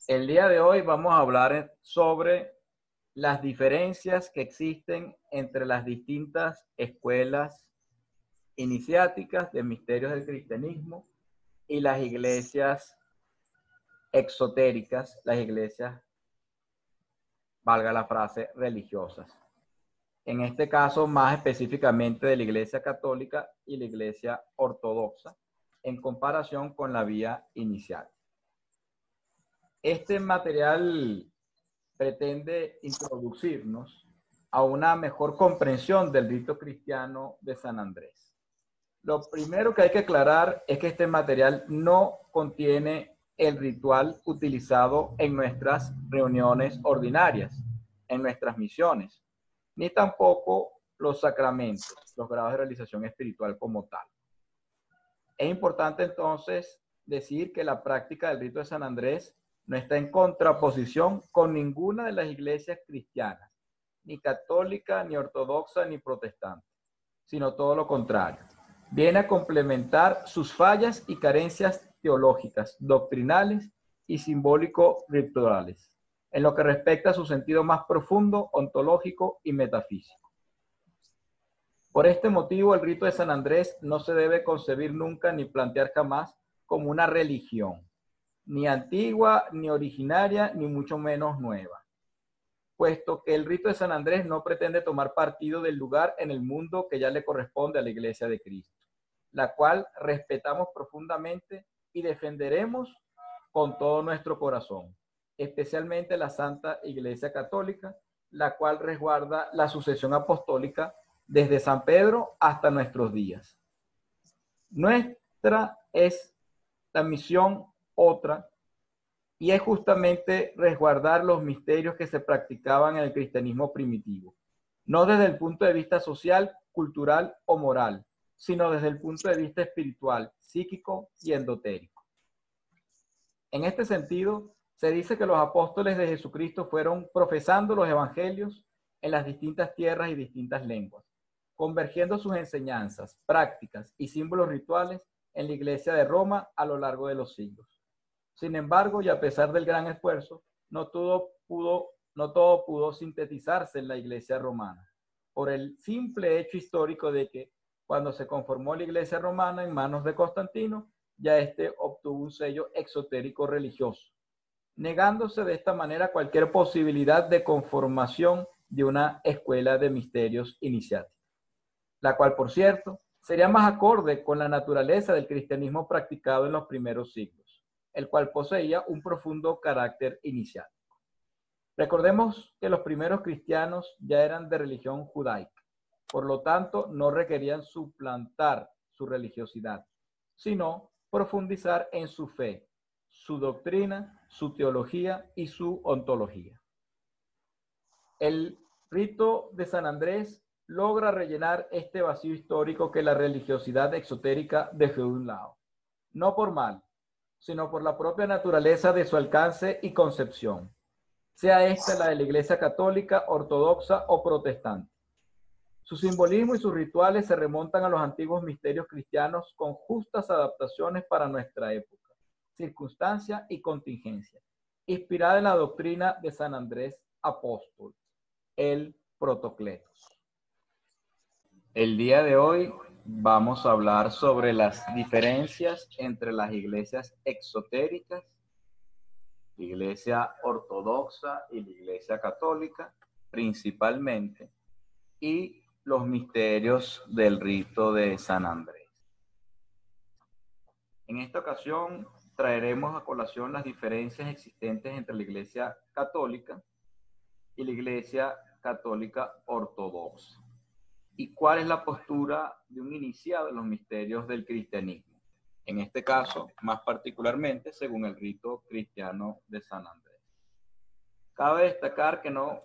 El día de hoy vamos a hablar sobre las diferencias que existen entre las distintas escuelas iniciáticas de misterios del cristianismo y las iglesias exotéricas, las iglesias, valga la frase, religiosas. En este caso, más específicamente de la iglesia católica y la iglesia ortodoxa, en comparación con la vía inicial. Este material pretende introducirnos a una mejor comprensión del rito cristiano de San Andrés. Lo primero que hay que aclarar es que este material no contiene el ritual utilizado en nuestras reuniones ordinarias, en nuestras misiones, ni tampoco los sacramentos, los grados de realización espiritual como tal. Es importante entonces decir que la práctica del rito de San Andrés no está en contraposición con ninguna de las iglesias cristianas, ni católica, ni ortodoxa, ni protestante, sino todo lo contrario. Viene a complementar sus fallas y carencias teológicas, doctrinales y simbólico-rituales, en lo que respecta a su sentido más profundo, ontológico y metafísico. Por este motivo, el rito de San Andrés no se debe concebir nunca ni plantear jamás como una religión, ni antigua, ni originaria, ni mucho menos nueva, puesto que el rito de San Andrés no pretende tomar partido del lugar en el mundo que ya le corresponde a la Iglesia de Cristo, la cual respetamos profundamente y defenderemos con todo nuestro corazón, especialmente la Santa Iglesia Católica, la cual resguarda la sucesión apostólica desde San Pedro hasta nuestros días. Nuestra es la misión otra, y es justamente resguardar los misterios que se practicaban en el cristianismo primitivo, no desde el punto de vista social, cultural o moral, sino desde el punto de vista espiritual, psíquico y endotérico. En este sentido, se dice que los apóstoles de Jesucristo fueron profesando los evangelios en las distintas tierras y distintas lenguas, convergiendo sus enseñanzas, prácticas y símbolos rituales en la iglesia de Roma a lo largo de los siglos. Sin embargo, y a pesar del gran esfuerzo, no todo pudo sintetizarse en la iglesia romana, por el simple hecho histórico de que cuando se conformó la iglesia romana en manos de Constantino, ya éste obtuvo un sello exotérico religioso, negándose de esta manera cualquier posibilidad de conformación de una escuela de misterios iniciática, la cual, por cierto, sería más acorde con la naturaleza del cristianismo practicado en los primeros siglos, el cual poseía un profundo carácter iniciático. Recordemos que los primeros cristianos ya eran de religión judaica, por lo tanto no requerían suplantar su religiosidad, sino profundizar en su fe, su doctrina, su teología y su ontología. El rito de San Andrés logra rellenar este vacío histórico que la religiosidad exotérica dejó de un lado, no por mal, sino por la propia naturaleza de su alcance y concepción, sea esta la de la Iglesia católica, ortodoxa o protestante. Su simbolismo y sus rituales se remontan a los antiguos misterios cristianos con justas adaptaciones para nuestra época, circunstancia y contingencia, inspirada en la doctrina de San Andrés Apóstol, el Protocletos. El día de hoy vamos a hablar sobre las diferencias entre las iglesias exotéricas, la iglesia ortodoxa y la iglesia católica, principalmente, y los misterios del rito de San Andrés. En esta ocasión traeremos a colación las diferencias existentes entre la iglesia católica y la iglesia católica ortodoxa. ¿Y cuál es la postura de un iniciado en los misterios del cristianismo? En este caso, más particularmente, según el rito cristiano de San Andrés. Cabe destacar que no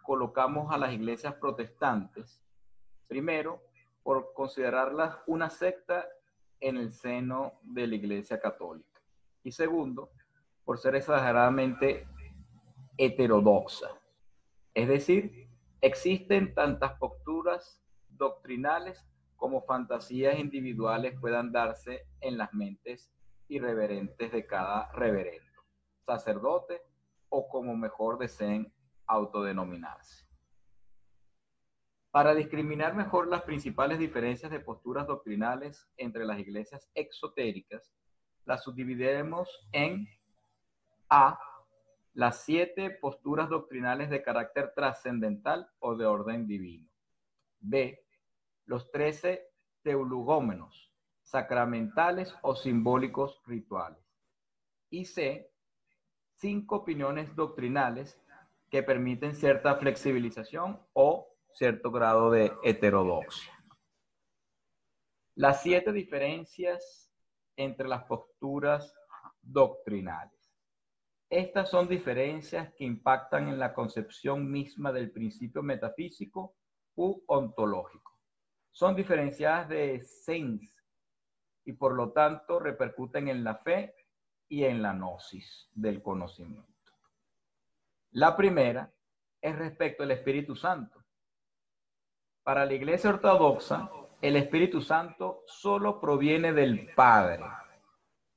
colocamos a las iglesias protestantes, primero, por considerarlas una secta en el seno de la iglesia católica. Y segundo, por ser exageradamente heterodoxa. Es decir, existen tantas posturas doctrinales como fantasías individuales puedan darse en las mentes irreverentes de cada reverendo. sacerdote o como mejor deseen autodenominarse. Para discriminar mejor las principales diferencias de posturas doctrinales entre las iglesias exotéricas, las subdividiremos en A. Las 7 posturas doctrinales de carácter trascendental o de orden divino. B. Los 13 teologómenos, sacramentales o simbólicos rituales. Y C. 5 opiniones doctrinales que permiten cierta flexibilización o cierto grado de heterodoxia. Las 7 diferencias entre las posturas doctrinales. Estas son diferencias que impactan en la concepción misma del principio metafísico u ontológico. Son diferenciadas de esencia y por lo tanto repercuten en la fe y en la gnosis del conocimiento. La primera es respecto al Espíritu Santo. Para la Iglesia Ortodoxa, el Espíritu Santo solo proviene del Padre,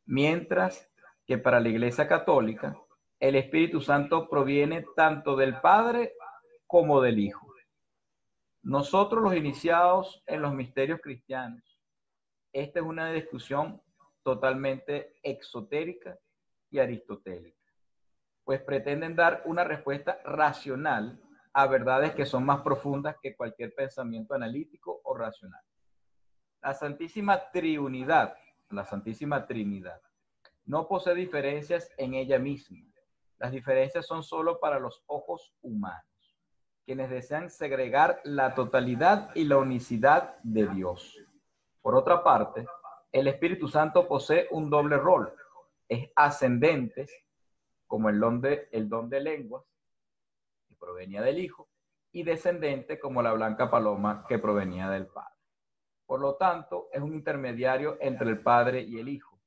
mientras que para la Iglesia Católica, el Espíritu Santo proviene tanto del Padre como del Hijo. Nosotros los iniciados en los misterios cristianos, esta es una discusión totalmente exotérica y aristotélica, pues pretenden dar una respuesta racional a verdades que son más profundas que cualquier pensamiento analítico o racional. La Santísima Trinidad, no posee diferencias en ella misma. Las diferencias son solo para los ojos humanos, quienes desean segregar la totalidad y la unicidad de Dios. Por otra parte, el Espíritu Santo posee un doble rol. Es ascendente, como el don de lenguas, que provenía del Hijo, y descendente, como la blanca paloma, que provenía del Padre. Por lo tanto, es un intermediario entre el Padre y el Hijo,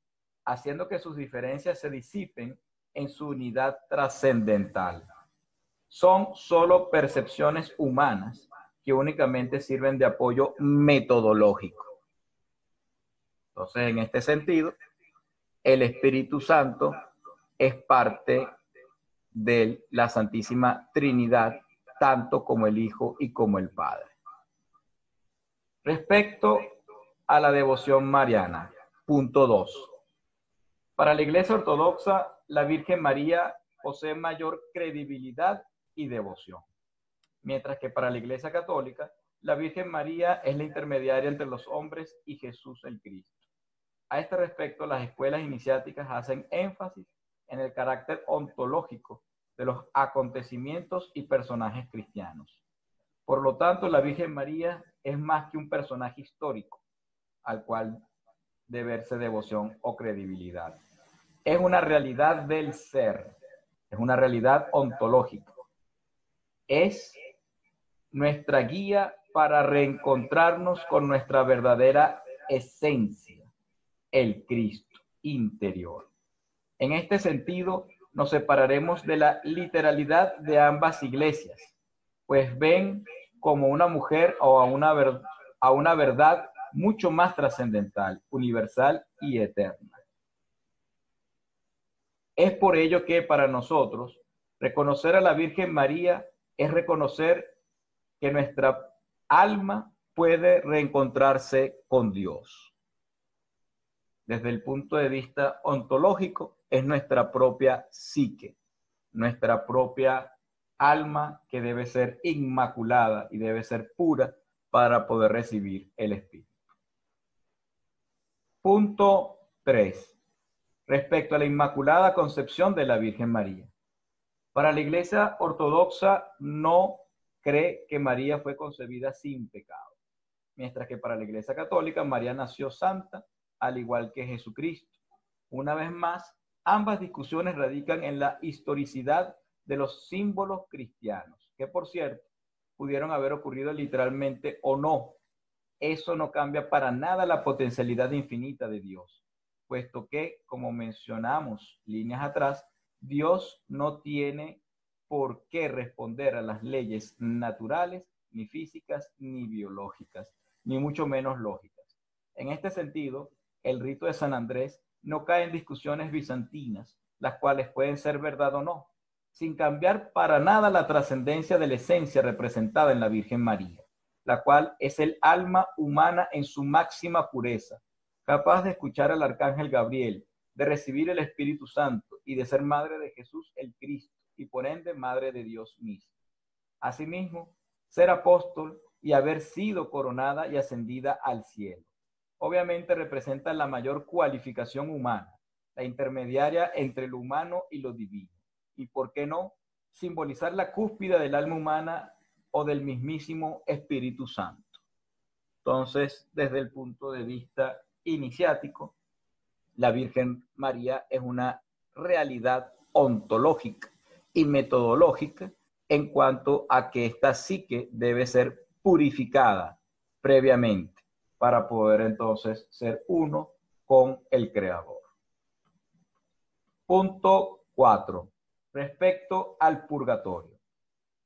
haciendo que sus diferencias se disipen en su unidad trascendental. Son solo percepciones humanas que únicamente sirven de apoyo metodológico. Entonces, en este sentido, el Espíritu Santo es parte de la Santísima Trinidad, tanto como el Hijo y como el Padre. Respecto a la devoción mariana, punto 2. Para la Iglesia Ortodoxa, la Virgen María posee mayor credibilidad y devoción, mientras que para la Iglesia Católica, la Virgen María es la intermediaria entre los hombres y Jesús el Cristo. A este respecto, las escuelas iniciáticas hacen énfasis en el carácter ontológico de los acontecimientos y personajes cristianos. Por lo tanto, la Virgen María es más que un personaje histórico al cual deberse devoción o credibilidad. Es una realidad del ser, es una realidad ontológica. Es nuestra guía para reencontrarnos con nuestra verdadera esencia, el Cristo interior. En este sentido, nos separaremos de la literalidad de ambas iglesias, pues ven como una mujer o a una verdad mucho más trascendental, universal y eterna. Es por ello que para nosotros, reconocer a la Virgen María es reconocer que nuestra alma puede reencontrarse con Dios. Desde el punto de vista ontológico, es nuestra propia psique, nuestra propia alma que debe ser inmaculada y debe ser pura para poder recibir el Espíritu. Punto 3. Respecto a la Inmaculada Concepción de la Virgen María. Para la Iglesia Ortodoxa no cree que María fue concebida sin pecado, mientras que para la Iglesia Católica María nació santa, al igual que Jesucristo. Una vez más, ambas discusiones radican en la historicidad de los símbolos cristianos, que por cierto, pudieron haber ocurrido literalmente o no. Eso no cambia para nada la potencialidad infinita de Dios, puesto que, como mencionamos líneas atrás, Dios no tiene por qué responder a las leyes naturales, ni físicas, ni biológicas, ni mucho menos lógicas. En este sentido, el rito de San Andrés no cae en discusiones bizantinas, las cuales pueden ser verdad o no, sin cambiar para nada la trascendencia de la esencia representada en la Virgen María, la cual es el alma humana en su máxima pureza, capaz de escuchar al arcángel Gabriel, de recibir el Espíritu Santo y de ser madre de Jesús el Cristo y por ende madre de Dios mismo. Asimismo, ser apóstol y haber sido coronada y ascendida al cielo. Obviamente representa la mayor cualificación humana, la intermediaria entre lo humano y lo divino. Y por qué no, simbolizar la cúspide del alma humana o del mismísimo Espíritu Santo. Entonces, desde el punto de vista iniciático, la Virgen María es una realidad ontológica y metodológica en cuanto a que esta psique debe ser purificada previamente para poder entonces ser uno con el Creador. Punto 4. Respecto al purgatorio.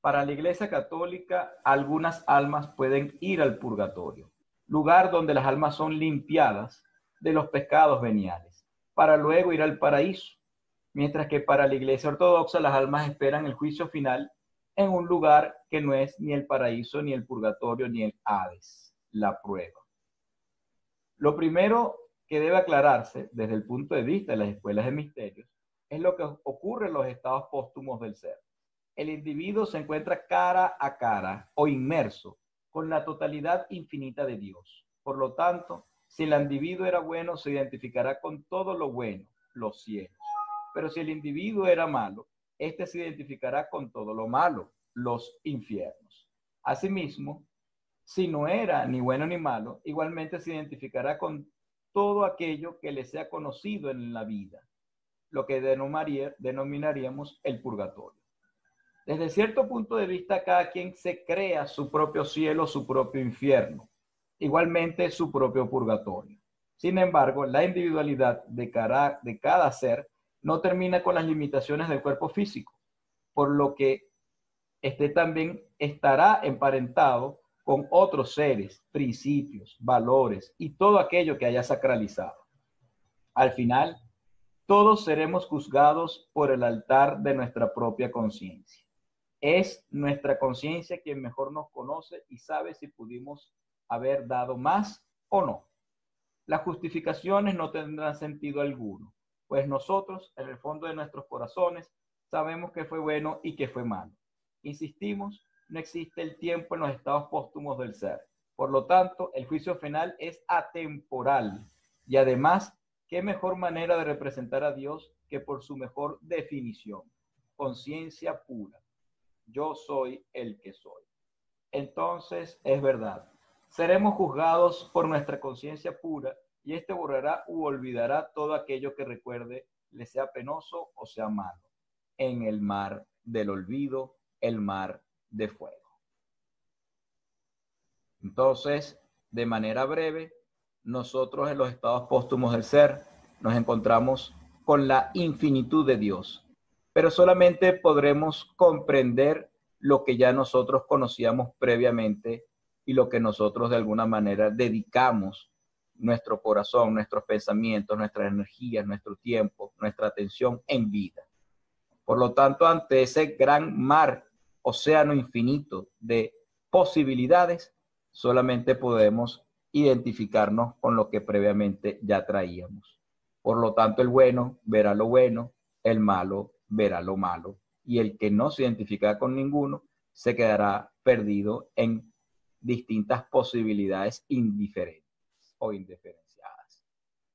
Para la Iglesia Católica, algunas almas pueden ir al purgatorio, lugar donde las almas son limpiadas de los pecados veniales, para luego ir al paraíso, mientras que para la Iglesia Ortodoxa las almas esperan el juicio final en un lugar que no es ni el paraíso, ni el purgatorio, ni el Hades, la prueba. Lo primero que debe aclararse desde el punto de vista de las escuelas de misterios es lo que ocurre en los estados póstumos del ser. El individuo se encuentra cara a cara o inmerso con la totalidad infinita de Dios. Por lo tanto, si el individuo era bueno, se identificará con todo lo bueno, los cielos. Pero si el individuo era malo, éste se identificará con todo lo malo, los infiernos. Asimismo, si no era ni bueno ni malo, igualmente se identificará con todo aquello que le sea conocido en la vida, lo que denominaríamos el purgatorio. Desde cierto punto de vista, cada quien se crea su propio cielo, su propio infierno, igualmente su propio purgatorio. Sin embargo, la individualidad de cada ser no termina con las limitaciones del cuerpo físico, por lo que este también estará emparentado con otros seres, principios, valores y todo aquello que haya sacralizado. Al final, todos seremos juzgados por el altar de nuestra propia conciencia. Es nuestra conciencia quien mejor nos conoce y sabe si pudimos haber dado más o no. Las justificaciones no tendrán sentido alguno, pues nosotros, en el fondo de nuestros corazones, sabemos que fue bueno y que fue malo. Insistimos, no existe el tiempo en los estados póstumos del ser. Por lo tanto, el juicio final es atemporal. Y además, ¿qué mejor manera de representar a Dios que por su mejor definición? Conciencia pura. Yo soy el que soy. Entonces, es verdad. Seremos juzgados por nuestra conciencia pura y este borrará u olvidará todo aquello que recuerde, le sea penoso o sea malo, en el mar del olvido, el mar de fuego. Entonces, de manera breve, nosotros en los estados póstumos del ser nos encontramos con la infinitud de Dios, pero solamente podremos comprender lo que ya nosotros conocíamos previamente y lo que nosotros de alguna manera dedicamos nuestro corazón, nuestros pensamientos, nuestras energías, nuestro tiempo, nuestra atención en vida. Por lo tanto, ante ese gran mar, océano infinito de posibilidades, solamente podemos identificarnos con lo que previamente ya traíamos. Por lo tanto, el bueno verá lo bueno, el malo verá lo malo, y el que no se identifica con ninguno se quedará perdido en distintas posibilidades indiferentes o indiferenciadas.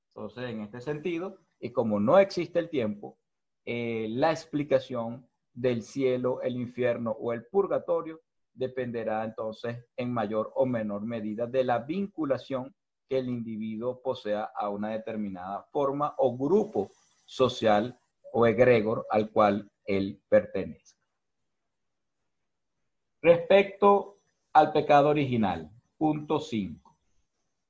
Entonces, en este sentido, y como no existe el tiempo, la explicación del cielo, el infierno o el purgatorio dependerá entonces en mayor o menor medida de la vinculación que el individuo posea a una determinada forma o grupo social o egregor al cual él pertenece. Respecto al pecado original, punto 5.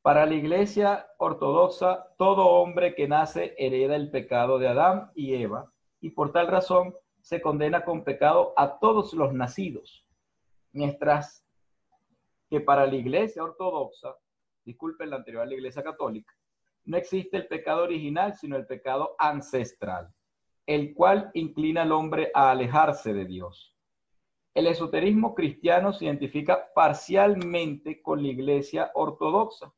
Para la Iglesia Ortodoxa, todo hombre que nace hereda el pecado de Adán y Eva, y por tal razón se condena con pecado a todos los nacidos. Mientras que para la Iglesia Ortodoxa, disculpen la anterior a la Iglesia Católica, no existe el pecado original, sino el pecado ancestral. el cual inclina al hombre a alejarse de Dios. El esoterismo cristiano se identifica parcialmente con la Iglesia ortodoxa,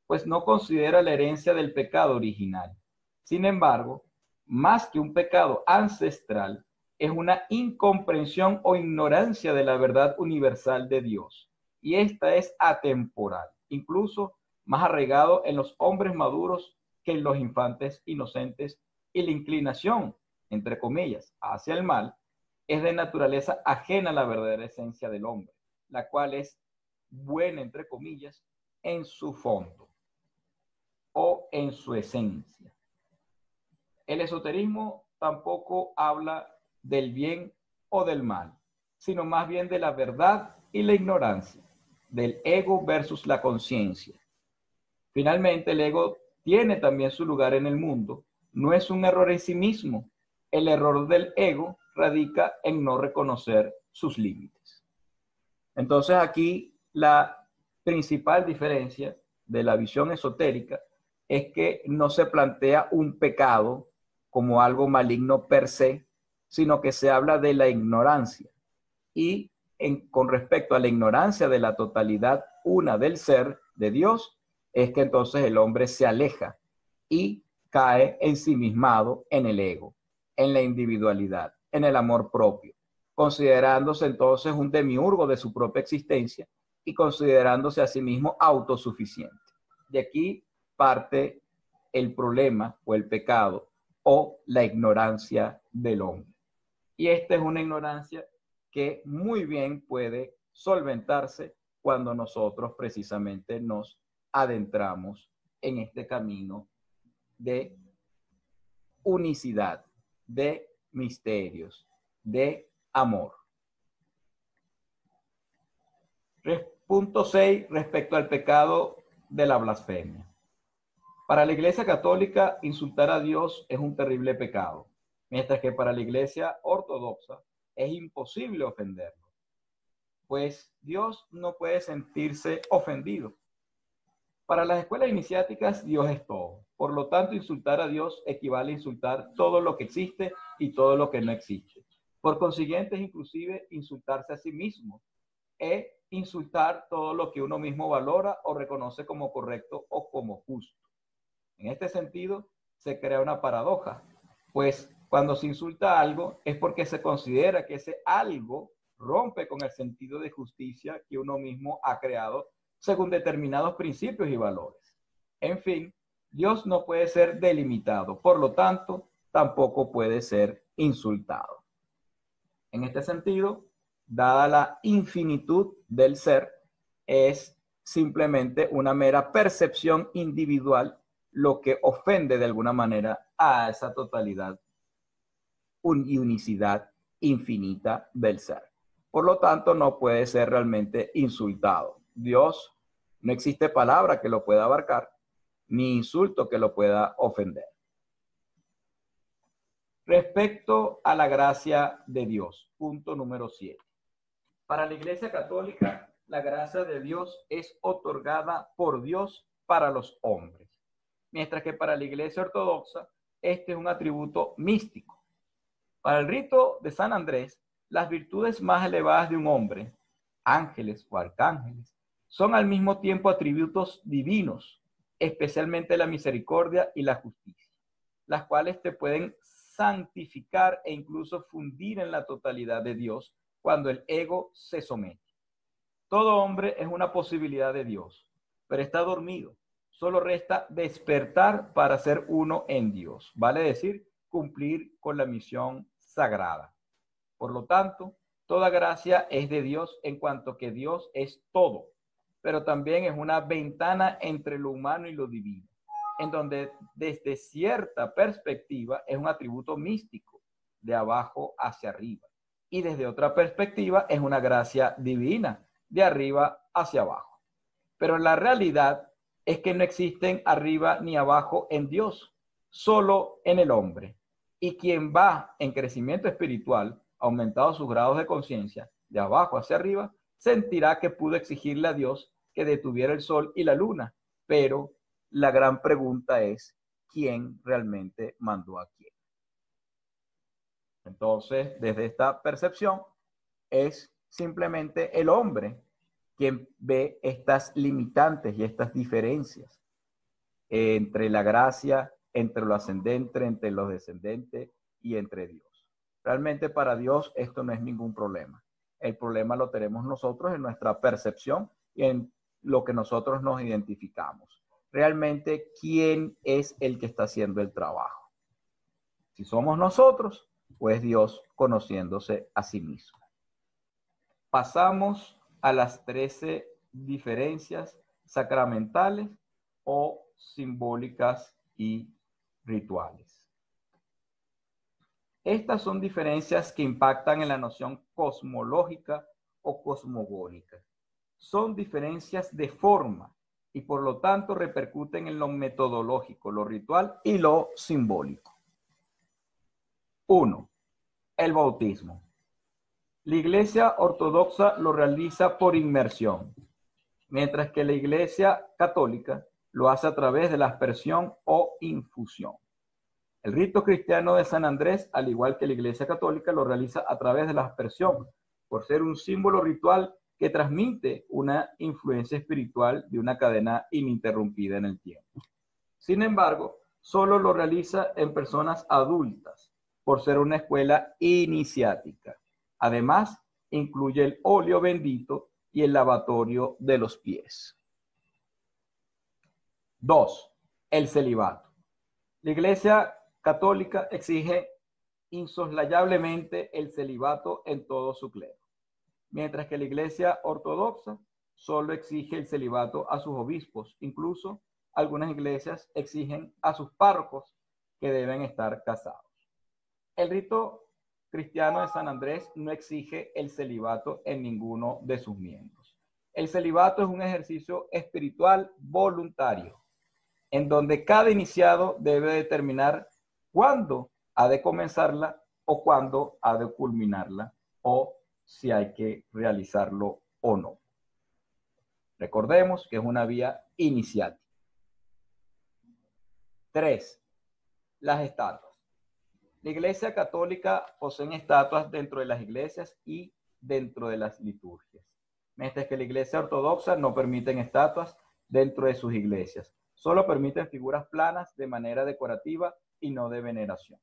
pues no considera la herencia del pecado original. Sin embargo, más que un pecado ancestral, es una incomprensión o ignorancia de la verdad universal de Dios. Y esta es atemporal, incluso más arraigado en los hombres maduros que en los infantes inocentes, y la inclinación, entre comillas, hacia el mal, es de naturaleza ajena a la verdadera esencia del hombre, la cual es buena, entre comillas, en su fondo o en su esencia. El esoterismo tampoco habla del bien o del mal, sino más bien de la verdad y la ignorancia, del ego versus la conciencia. Finalmente, el ego tiene también su lugar en el mundo, no es un error en sí mismo. El error del ego radica en no reconocer sus límites. Entonces aquí la principal diferencia de la visión esotérica es que no se plantea un pecado como algo maligno per se, sino que se habla de la ignorancia. Y con respecto a la ignorancia de la totalidad una del ser de Dios, es que entonces el hombre se aleja y cae ensimismado en el ego, en la individualidad, en el amor propio, considerándose entonces un demiurgo de su propia existencia y considerándose a sí mismo autosuficiente. De aquí parte el problema o el pecado o la ignorancia del hombre. Y esta es una ignorancia que muy bien puede solventarse cuando nosotros precisamente nos adentramos en este camino de unicidad, de misterios, de amor. Punto 6, respecto al pecado de la blasfemia. Para la Iglesia Católica, insultar a Dios es un terrible pecado, mientras que para la Iglesia Ortodoxa es imposible ofenderlo, pues Dios no puede sentirse ofendido. Para las escuelas iniciáticas, Dios es todo. Por lo tanto, insultar a Dios equivale a insultar todo lo que existe y todo lo que no existe. Por consiguiente, es inclusive insultarse a sí mismo e insultar todo lo que uno mismo valora o reconoce como correcto o como justo. En este sentido, se crea una paradoja, pues cuando se insulta algo es porque se considera que ese algo rompe con el sentido de justicia que uno mismo ha creado según determinados principios y valores. En fin, Dios no puede ser delimitado, por lo tanto, tampoco puede ser insultado. En este sentido, dada la infinitud del ser, es simplemente una mera percepción individual lo que ofende de alguna manera a esa totalidad y unicidad infinita del ser. Por lo tanto, no puede ser realmente insultado. Dios, no existe palabra que lo pueda abarcar, ni insulto que lo pueda ofender. Respecto a la gracia de Dios, punto número 7. Para la Iglesia Católica, la gracia de Dios es otorgada por Dios para los hombres, mientras que para la Iglesia Ortodoxa, este es un atributo místico. Para el rito de San Andrés, las virtudes más elevadas de un hombre, ángeles o arcángeles, son al mismo tiempo atributos divinos, especialmente la misericordia y la justicia, las cuales te pueden santificar e incluso fundir en la totalidad de Dios cuando el ego se somete. Todo hombre es una posibilidad de Dios, pero está dormido. Solo resta despertar para ser uno en Dios, vale decir, cumplir con la misión sagrada. Por lo tanto, toda gracia es de Dios en cuanto que Dios es todo, pero también es una ventana entre lo humano y lo divino, en donde desde cierta perspectiva es un atributo místico, de abajo hacia arriba, y desde otra perspectiva es una gracia divina, de arriba hacia abajo. Pero la realidad es que no existen arriba ni abajo en Dios, solo en el hombre. Y quien va en crecimiento espiritual, aumentado sus grados de conciencia, de abajo hacia arriba, sentirá que pudo exigirle a Dios que detuviera el sol y la luna. Pero la gran pregunta es, ¿quién realmente mandó a quién? Entonces, desde esta percepción, es simplemente el hombre quien ve estas limitantes y estas diferencias entre la gracia, entre lo ascendente, entre los descendentes y entre Dios. Realmente para Dios esto no es ningún problema. El problema lo tenemos nosotros en nuestra percepción y en lo que nosotros nos identificamos. Realmente, ¿quién es el que está haciendo el trabajo? Si somos nosotros, pues Dios conociéndose a sí mismo. Pasamos a las 13 diferencias sacramentales o simbólicas y rituales. Estas son diferencias que impactan en la noción cosmológica o cosmogónica. Son diferencias de forma y por lo tanto repercuten en lo metodológico, lo ritual y lo simbólico. 1. El bautismo. La Iglesia Ortodoxa lo realiza por inmersión, mientras que la Iglesia Católica lo hace a través de la aspersión o infusión. El rito cristiano de San Andrés, al igual que la Iglesia Católica, lo realiza a través de la aspersión, por ser un símbolo ritual que transmite una influencia espiritual de una cadena ininterrumpida en el tiempo. Sin embargo, solo lo realiza en personas adultas, por ser una escuela iniciática. Además, incluye el óleo bendito y el lavatorio de los pies. 2. El celibato. La Iglesia Católica exige insoslayablemente el celibato en todo su clero, mientras que la Iglesia Ortodoxa solo exige el celibato a sus obispos. Incluso algunas iglesias exigen a sus párrocos que deben estar casados. El rito cristiano de San Andrés no exige el celibato en ninguno de sus miembros. El celibato es un ejercicio espiritual voluntario, en donde cada iniciado debe determinar cuándo ha de comenzarla o cuándo ha de culminarla, o si hay que realizarlo o no. Recordemos que es una vía iniciática. 3. Las estatuas. La Iglesia Católica posee estatuas dentro de las iglesias y dentro de las liturgias, mientras que la Iglesia Ortodoxa no permite estatuas dentro de sus iglesias. Solo permiten figuras planas de manera decorativa y no de veneración.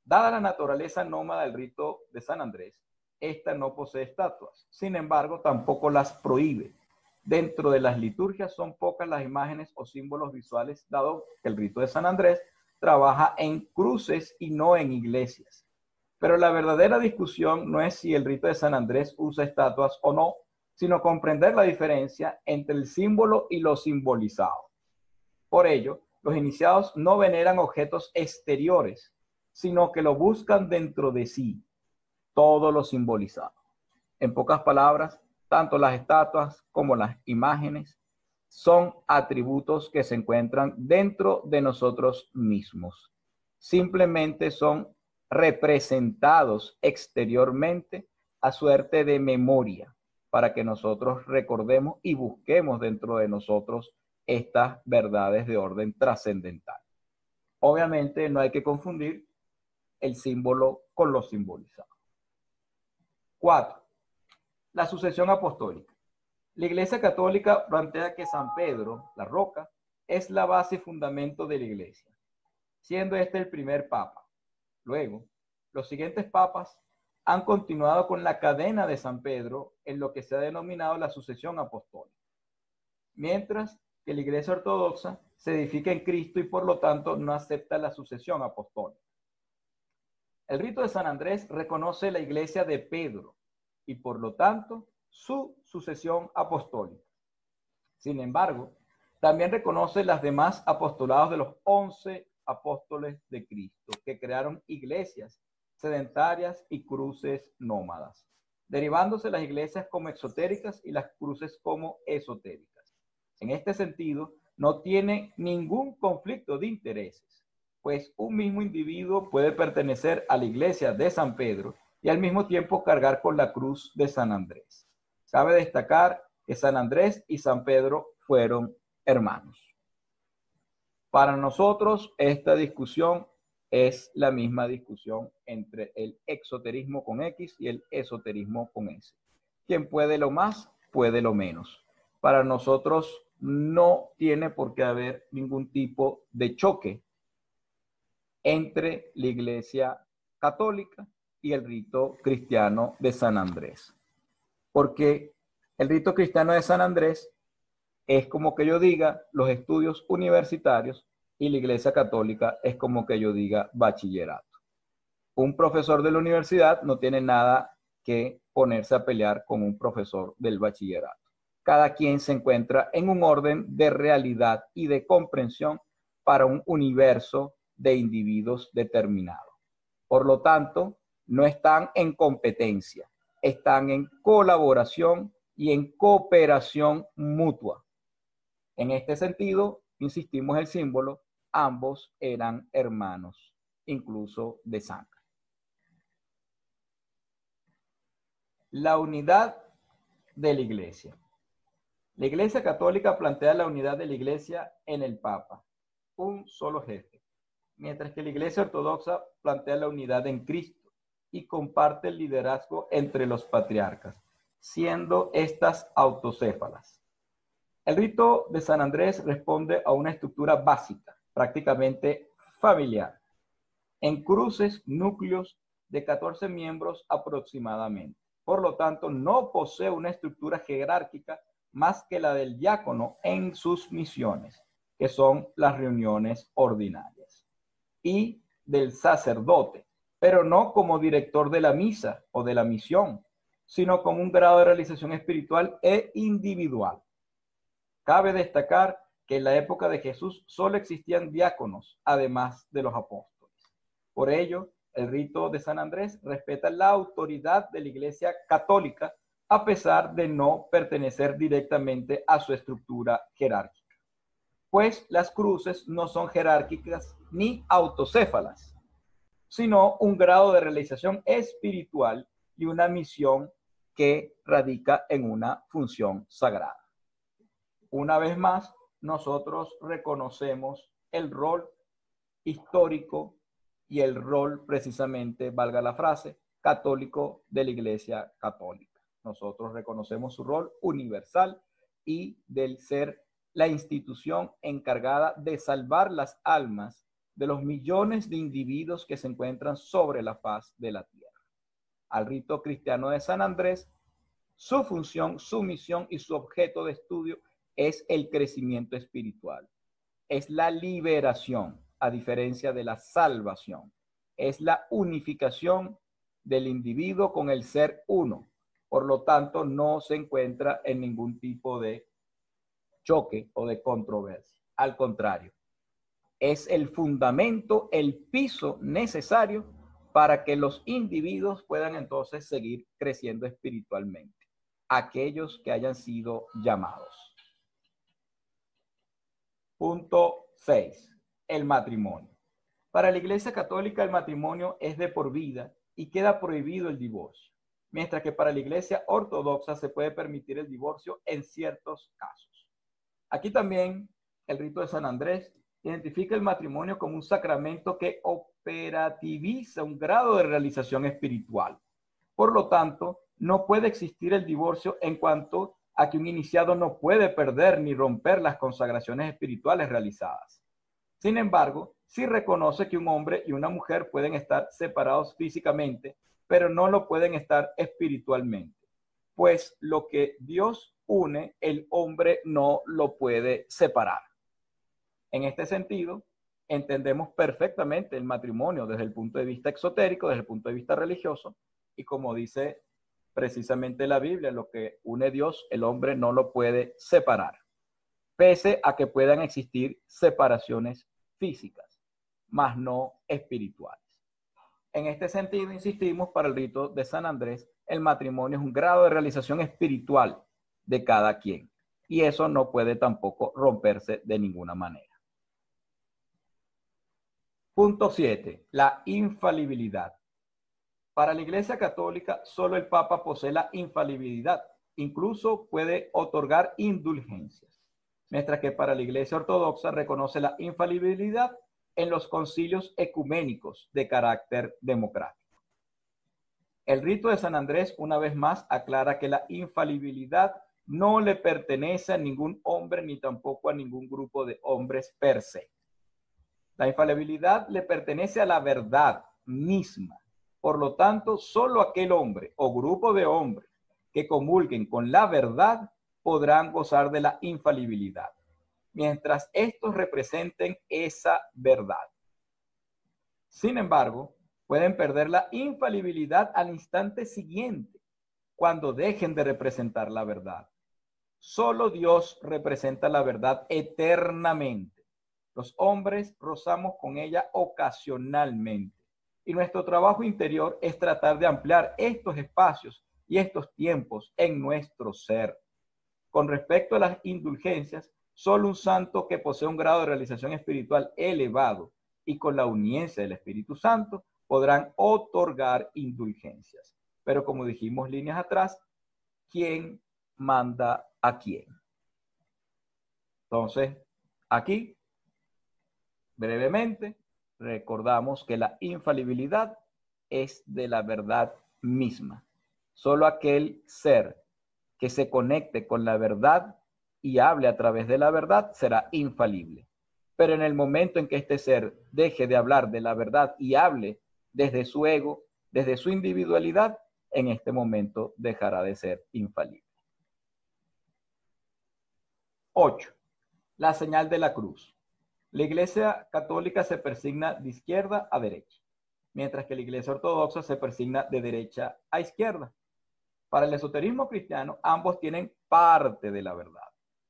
Dada la naturaleza nómada del rito de San Andrés, esta no posee estatuas. Sin embargo, tampoco las prohíbe. Dentro de las liturgias son pocas las imágenes o símbolos visuales, dado que el rito de San Andrés trabaja en cruces y no en iglesias. Pero la verdadera discusión no es si el rito de San Andrés usa estatuas o no, sino comprender la diferencia entre el símbolo y lo simbolizado. Por ello, los iniciados no veneran objetos exteriores, sino que lo buscan dentro de sí, todo lo simbolizado. En pocas palabras, tanto las estatuas como las imágenes son atributos que se encuentran dentro de nosotros mismos. Simplemente son representados exteriormente a suerte de memoria para que nosotros recordemos y busquemos dentro de nosotros estas verdades de orden trascendental. Obviamente no hay que confundir el símbolo con lo simbolizado. 4. La sucesión apostólica. La Iglesia Católica plantea que San Pedro, la roca, es la base y fundamento de la Iglesia, siendo este el primer papa. Luego, los siguientes papas han continuado con la cadena de San Pedro en lo que se ha denominado la sucesión apostólica, mientras que la Iglesia Ortodoxa se edifica en Cristo y por lo tanto no acepta la sucesión apostólica. El rito de San Andrés reconoce la Iglesia de Pedro y por lo tanto su sucesión apostólica. Sin embargo, también reconoce las demás apostolados de los 11 apóstoles de Cristo, que crearon iglesias sedentarias y cruces nómadas, derivándose las iglesias como exotéricas y las cruces como esotéricas. En este sentido, no tiene ningún conflicto de intereses, pues un mismo individuo puede pertenecer a la iglesia de San Pedro y al mismo tiempo cargar con la cruz de San Andrés. Cabe destacar que San Andrés y San Pedro fueron hermanos. Para nosotros, esta discusión es la misma discusión entre el exoterismo con X y el esoterismo con S. Quien puede lo más, puede lo menos. Para nosotros no tiene por qué haber ningún tipo de choque entre la Iglesia Católica y el rito cristiano de San Andrés. Porque el rito cristiano de San Andrés es como que yo diga los estudios universitarios y la Iglesia Católica es como que yo diga bachillerato. Un profesor de la universidad no tiene nada que ponerse a pelear con un profesor del bachillerato. Cada quien se encuentra en un orden de realidad y de comprensión para un universo de individuos determinado. Por lo tanto, no están en competencia, están en colaboración y en cooperación mutua. En este sentido, insistimos el símbolo, ambos eran hermanos, incluso de sangre. La unidad de la Iglesia. La Iglesia Católica plantea la unidad de la Iglesia en el Papa, un solo jefe, mientras que la Iglesia Ortodoxa plantea la unidad en Cristo y comparte el liderazgo entre los patriarcas, siendo estas autocéfalas. El rito de San Andrés responde a una estructura básica, prácticamente familiar, en cruces núcleos de 14 miembros aproximadamente. Por lo tanto, no posee una estructura jerárquica más que la del diácono en sus misiones, que son las reuniones ordinarias, y del sacerdote, pero no como director de la misa o de la misión, sino con un grado de realización espiritual e individual. Cabe destacar que en la época de Jesús solo existían diáconos, además de los apóstoles. Por ello, el rito de San Andrés respeta la autoridad de la Iglesia Católica, a pesar de no pertenecer directamente a su estructura jerárquica. Pues las cruces no son jerárquicas ni autocéfalas, sino un grado de realización espiritual y una misión que radica en una función sagrada. Una vez más, nosotros reconocemos el rol histórico y el rol, precisamente, valga la frase, católico de la Iglesia Católica. Nosotros reconocemos su rol universal y del ser la institución encargada de salvar las almas de los millones de individuos que se encuentran sobre la faz de la tierra. Al rito cristiano de San Andrés, su función, su misión y su objeto de estudio es el crecimiento espiritual, es la liberación, a diferencia de la salvación, es la unificación del individuo con el ser uno. Por lo tanto, no se encuentra en ningún tipo de choque o de controversia. Al contrario, es el fundamento, el piso necesario para que los individuos puedan entonces seguir creciendo espiritualmente, aquellos que hayan sido llamados. Punto 6. El matrimonio. Para la Iglesia Católica el matrimonio es de por vida y queda prohibido el divorcio, mientras que para la Iglesia Ortodoxa se puede permitir el divorcio en ciertos casos. Aquí también el rito de San Andrés identifica el matrimonio como un sacramento que operativiza un grado de realización espiritual. Por lo tanto, no puede existir el divorcio en cuanto a que un iniciado no puede perder ni romper las consagraciones espirituales realizadas. Sin embargo, sí reconoce que un hombre y una mujer pueden estar separados físicamente, pero no lo pueden estar espiritualmente, pues lo que Dios une, el hombre no lo puede separar. En este sentido, entendemos perfectamente el matrimonio desde el punto de vista exotérico, desde el punto de vista religioso, y como dice precisamente la Biblia, lo que une Dios, el hombre no lo puede separar, pese a que puedan existir separaciones físicas, mas no espirituales. En este sentido, insistimos, para el rito de San Andrés, el matrimonio es un grado de realización espiritual de cada quien, y eso no puede tampoco romperse de ninguna manera. Punto 7. La infalibilidad. Para la Iglesia Católica, solo el Papa posee la infalibilidad. Incluso puede otorgar indulgencias. Mientras que para la Iglesia Ortodoxa reconoce la infalibilidad en los concilios ecuménicos de carácter democrático. El rito de San Andrés, una vez más, aclara que la infalibilidad no le pertenece a ningún hombre ni tampoco a ningún grupo de hombres per se. La infalibilidad le pertenece a la verdad misma. Por lo tanto, solo aquel hombre o grupo de hombres que comulguen con la verdad podrán gozar de la infalibilidad, mientras estos representen esa verdad. Sin embargo, pueden perder la infalibilidad al instante siguiente, cuando dejen de representar la verdad. Solo Dios representa la verdad eternamente. Los hombres rozamos con ella ocasionalmente. Y nuestro trabajo interior es tratar de ampliar estos espacios y estos tiempos en nuestro ser. Con respecto a las indulgencias, solo un santo que posee un grado de realización espiritual elevado y con la uniencia del Espíritu Santo podrán otorgar indulgencias. Pero como dijimos líneas atrás, ¿quién manda a quién? Entonces, aquí, brevemente, recordamos que la infalibilidad es de la verdad misma. Solo aquel ser que se conecte con la verdad y hable a través de la verdad será infalible. Pero en el momento en que este ser deje de hablar de la verdad y hable desde su ego, desde su individualidad, en este momento dejará de ser infalible. 8. La señal de la cruz. La Iglesia Católica se persigna de izquierda a derecha, mientras que la Iglesia Ortodoxa se persigna de derecha a izquierda. Para el esoterismo cristiano, ambos tienen parte de la verdad.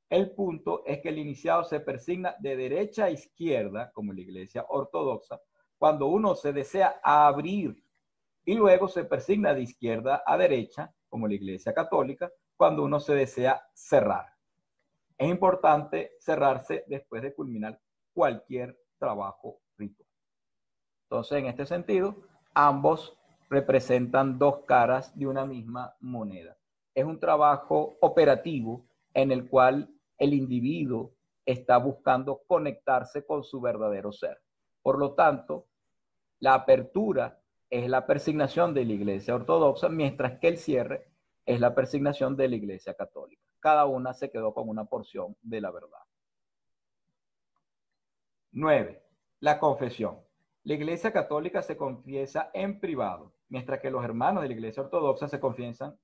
El punto es que el iniciado se persigna de derecha a izquierda, como la Iglesia Ortodoxa, cuando uno se desea abrir, y luego se persigna de izquierda a derecha, como la Iglesia Católica, cuando uno se desea cerrar. Es importante cerrarse después de culminar cualquier trabajo ritual. Entonces, en este sentido, ambos representan dos caras de una misma moneda. Es un trabajo operativo en el cual el individuo está buscando conectarse con su verdadero ser. Por lo tanto, la apertura es la persignación de la Iglesia Ortodoxa, mientras que el cierre es la persignación de la Iglesia Católica. Cada una se quedó con una porción de la verdad. 9. La confesión. La Iglesia Católica se confiesa en privado, mientras que los hermanos de la Iglesia Ortodoxa se confiesan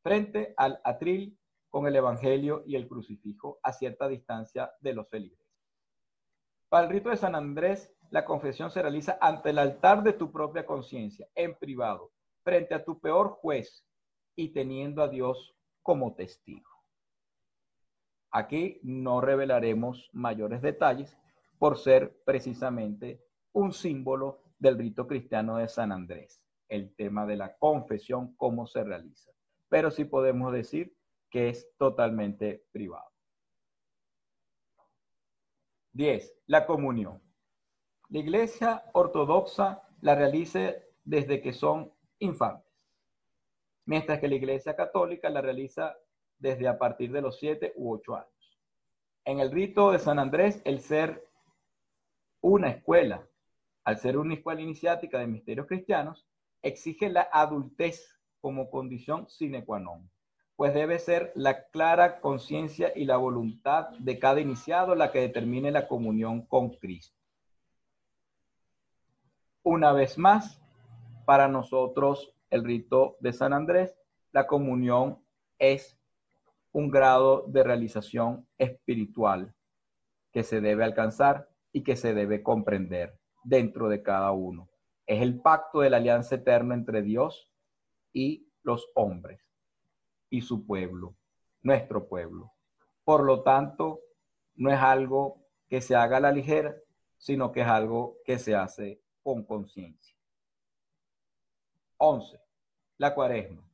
frente al atril con el Evangelio y el crucifijo a cierta distancia de los feligreses. Para el rito de San Andrés, la confesión se realiza ante el altar de tu propia conciencia, en privado, frente a tu peor juez y teniendo a Dios como testigo. Aquí no revelaremos mayores detalles por ser precisamente un símbolo del rito cristiano de San Andrés, el tema de la confesión, cómo se realiza. Pero sí podemos decir que es totalmente privado. 10. La comunión. La Iglesia Ortodoxa la realiza desde que son infantes, mientras que la Iglesia Católica la realiza desde a partir de los 7 u 8 años. En el rito de San Andrés, el ser una escuela, al ser una escuela iniciática de misterios cristianos, exige la adultez como condición sine qua non, pues debe ser la clara conciencia y la voluntad de cada iniciado la que determine la comunión con Cristo. Una vez más, para nosotros el rito de San Andrés, la comunión es un grado de realización espiritual que se debe alcanzar y que se debe comprender dentro de cada uno. Es el pacto de la alianza eterna entre Dios y los hombres y su pueblo, nuestro pueblo. Por lo tanto, no es algo que se haga a la ligera, sino que es algo que se hace con conciencia. 11. La Cuaresma.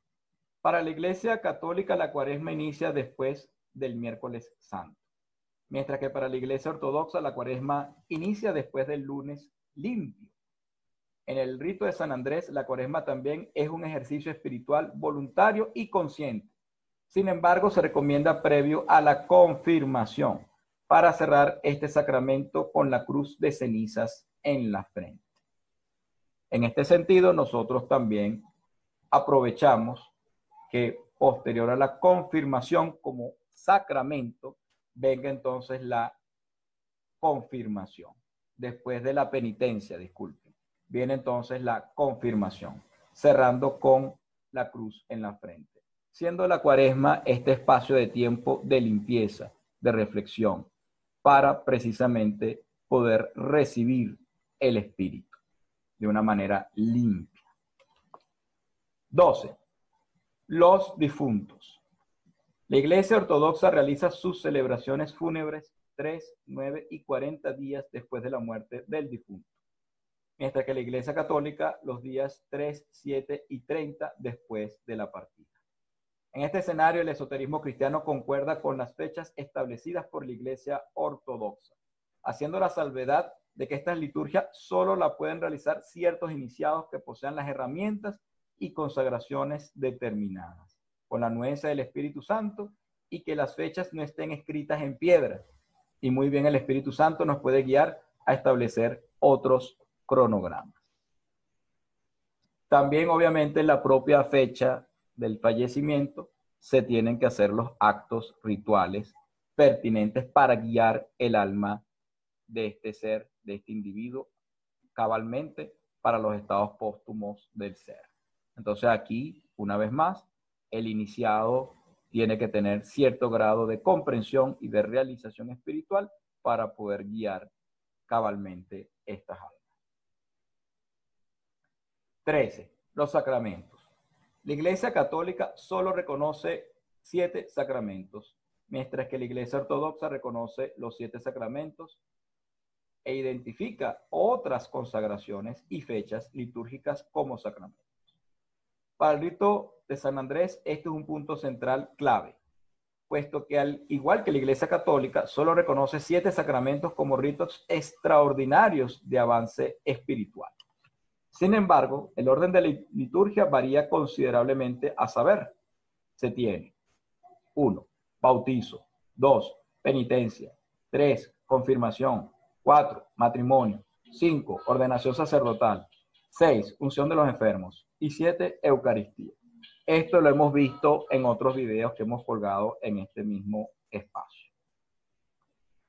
Para la Iglesia Católica, la Cuaresma inicia después del Miércoles Santo, mientras que para la Iglesia Ortodoxa, la Cuaresma inicia después del Lunes Limpio. En el rito de San Andrés, la Cuaresma también es un ejercicio espiritual voluntario y consciente. Sin embargo, se recomienda previo a la confirmación, para cerrar este sacramento con la cruz de cenizas en la frente. En este sentido, nosotros también aprovechamos que posterior a la confirmación como sacramento, venga entonces la confirmación. Después de la penitencia, disculpen, viene entonces la confirmación, cerrando con la cruz en la frente. Siendo la Cuaresma este espacio de tiempo de limpieza, de reflexión, para precisamente poder recibir el Espíritu de una manera limpia. 12. Los difuntos. La Iglesia Ortodoxa realiza sus celebraciones fúnebres 3, 9 y 40 días después de la muerte del difunto, mientras que la Iglesia Católica los días 3, 7 y 30 después de la partida. En este escenario, el esoterismo cristiano concuerda con las fechas establecidas por la Iglesia Ortodoxa, haciendo la salvedad de que esta liturgia solo la pueden realizar ciertos iniciados que posean las herramientas y consagraciones determinadas, con la anuencia del Espíritu Santo, y que las fechas no estén escritas en piedra. Y muy bien el Espíritu Santo nos puede guiar a establecer otros cronogramas. También, obviamente, en la propia fecha del fallecimiento se tienen que hacer los actos rituales pertinentes para guiar el alma de este ser, de este individuo, cabalmente para los estados póstumos del ser. Entonces aquí, una vez más, el iniciado tiene que tener cierto grado de comprensión y de realización espiritual para poder guiar cabalmente estas almas. 13. Los sacramentos. La Iglesia Católica solo reconoce 7 sacramentos, mientras que la Iglesia Ortodoxa reconoce los 7 sacramentos e identifica otras consagraciones y fechas litúrgicas como sacramentos. Para el rito de San Andrés, este es un punto central clave, puesto que al igual que la Iglesia Católica, solo reconoce 7 sacramentos como ritos extraordinarios de avance espiritual. Sin embargo, el orden de la liturgia varía considerablemente, a saber, se tiene 1. Bautizo. 2. Penitencia. 3. Confirmación. 4. Matrimonio. 5. Ordenación sacerdotal. 6. Unción de los enfermos. Y 7. Eucaristía. Esto lo hemos visto en otros videos que hemos colgado en este mismo espacio.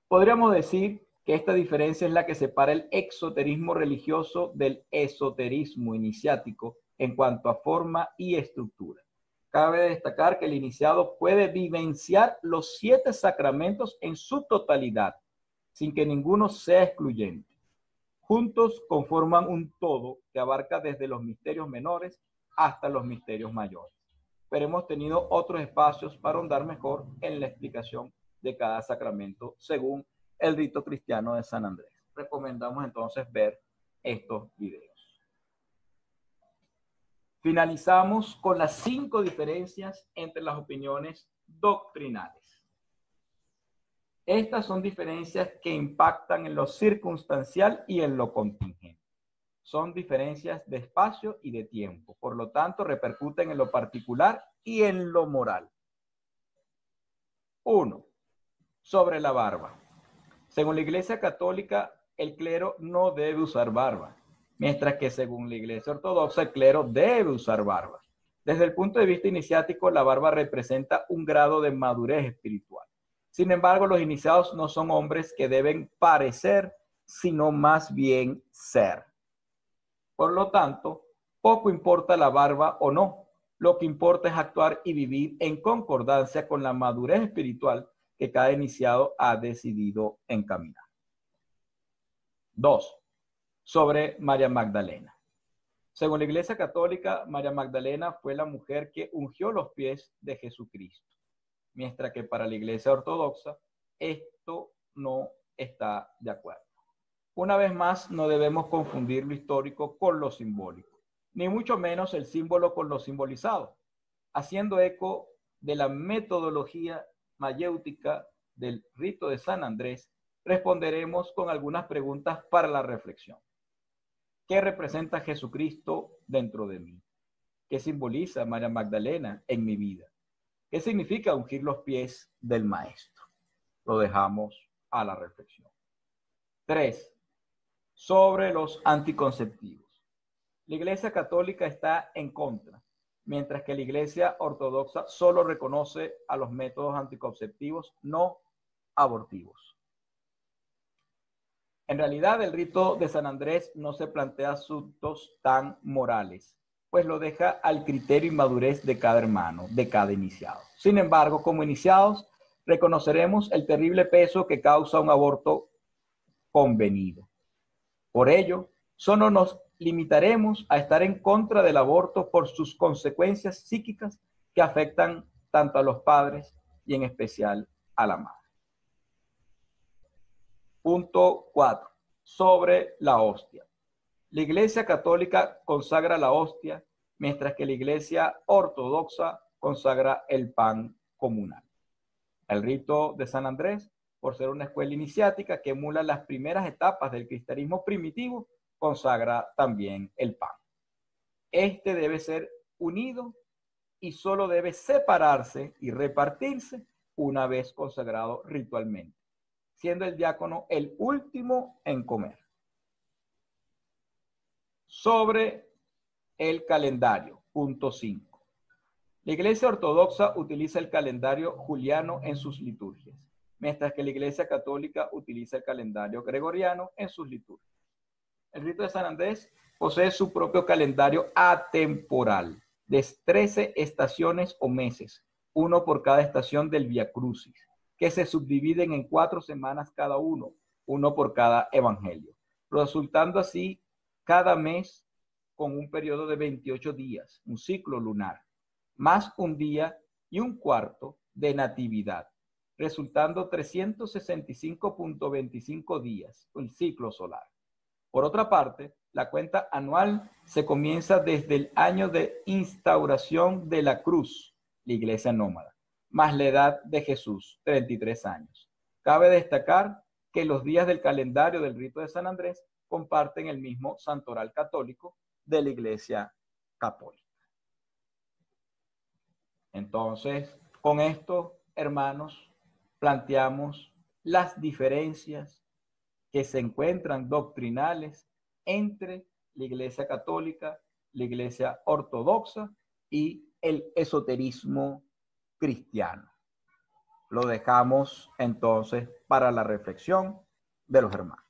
Podríamos decir que esta diferencia es la que separa el exoterismo religioso del esoterismo iniciático en cuanto a forma y estructura. Cabe destacar que el iniciado puede vivenciar los 7 sacramentos en su totalidad, sin que ninguno sea excluyente. Juntos conforman un todo que abarca desde los misterios menores hasta los misterios mayores. Pero hemos tenido otros espacios para ahondar mejor en la explicación de cada sacramento según el rito cristiano de San Andrés. Recomendamos entonces ver estos videos. Finalizamos con las 5 diferencias entre las opiniones doctrinales. Estas son diferencias que impactan en lo circunstancial y en lo contingente. Son diferencias de espacio y de tiempo. Por lo tanto, repercuten en lo particular y en lo moral. 1. Sobre la barba. Según la Iglesia Católica, el clero no debe usar barba, mientras que según la Iglesia Ortodoxa, el clero debe usar barba. Desde el punto de vista iniciático, la barba representa un grado de madurez espiritual. Sin embargo, los iniciados no son hombres que deben parecer, sino más bien ser. Por lo tanto, poco importa la barba o no. Lo que importa es actuar y vivir en concordancia con la madurez espiritual que cada iniciado ha decidido encaminar. 2. Sobre María Magdalena. Según la Iglesia Católica, María Magdalena fue la mujer que ungió los pies de Jesucristo, mientras que para la Iglesia Ortodoxa esto no está de acuerdo. Una vez más, no debemos confundir lo histórico con lo simbólico, ni mucho menos el símbolo con lo simbolizado. Haciendo eco de la metodología mayéutica del rito de San Andrés, responderemos con algunas preguntas para la reflexión. ¿Qué representa Jesucristo dentro de mí? ¿Qué simboliza María Magdalena en mi vida? ¿Qué significa ungir los pies del Maestro? Lo dejamos a la reflexión. 3. Sobre los anticonceptivos. La Iglesia Católica está en contra, mientras que la Iglesia Ortodoxa solo reconoce a los métodos anticonceptivos no abortivos. En realidad, el rito de San Andrés no se plantea asuntos tan morales, pues lo deja al criterio y madurez de cada hermano, de cada iniciado. Sin embargo, como iniciados, reconoceremos el terrible peso que causa un aborto convenido. Por ello, solo nos limitaremos a estar en contra del aborto por sus consecuencias psíquicas que afectan tanto a los padres y en especial a la madre. Punto 4. Sobre la hostia. La Iglesia Católica consagra la hostia, mientras que la Iglesia Ortodoxa consagra el pan comunal. El rito de San Andrés, por ser una escuela iniciática que emula las primeras etapas del cristianismo primitivo, consagra también el pan. Este debe ser unido y solo debe separarse y repartirse una vez consagrado ritualmente, siendo el diácono el último en comer. Sobre el calendario, punto 5. La Iglesia Ortodoxa utiliza el calendario juliano en sus liturgias, mientras que la Iglesia Católica utiliza el calendario gregoriano en sus liturgias. El rito de San Andrés posee su propio calendario atemporal, de 13 estaciones o meses, uno por cada estación del Vía Crucis, que se subdividen en 4 semanas cada uno por cada evangelio, resultando así cada mes con un periodo de 28 días, un ciclo lunar, más un día y un cuarto de natividad, resultando 365.25 días, el ciclo solar. Por otra parte, la cuenta anual se comienza desde el año de instauración de la cruz, la iglesia nómada, más la edad de Jesús, 33 años. Cabe destacar que los días del calendario del rito de San Andrés comparten el mismo santoral católico de la Iglesia Católica. Entonces, con esto, hermanos, planteamos las diferencias que se encuentran doctrinales entre la Iglesia Católica, la Iglesia Ortodoxa y el esoterismo cristiano. Lo dejamos entonces para la reflexión de los hermanos.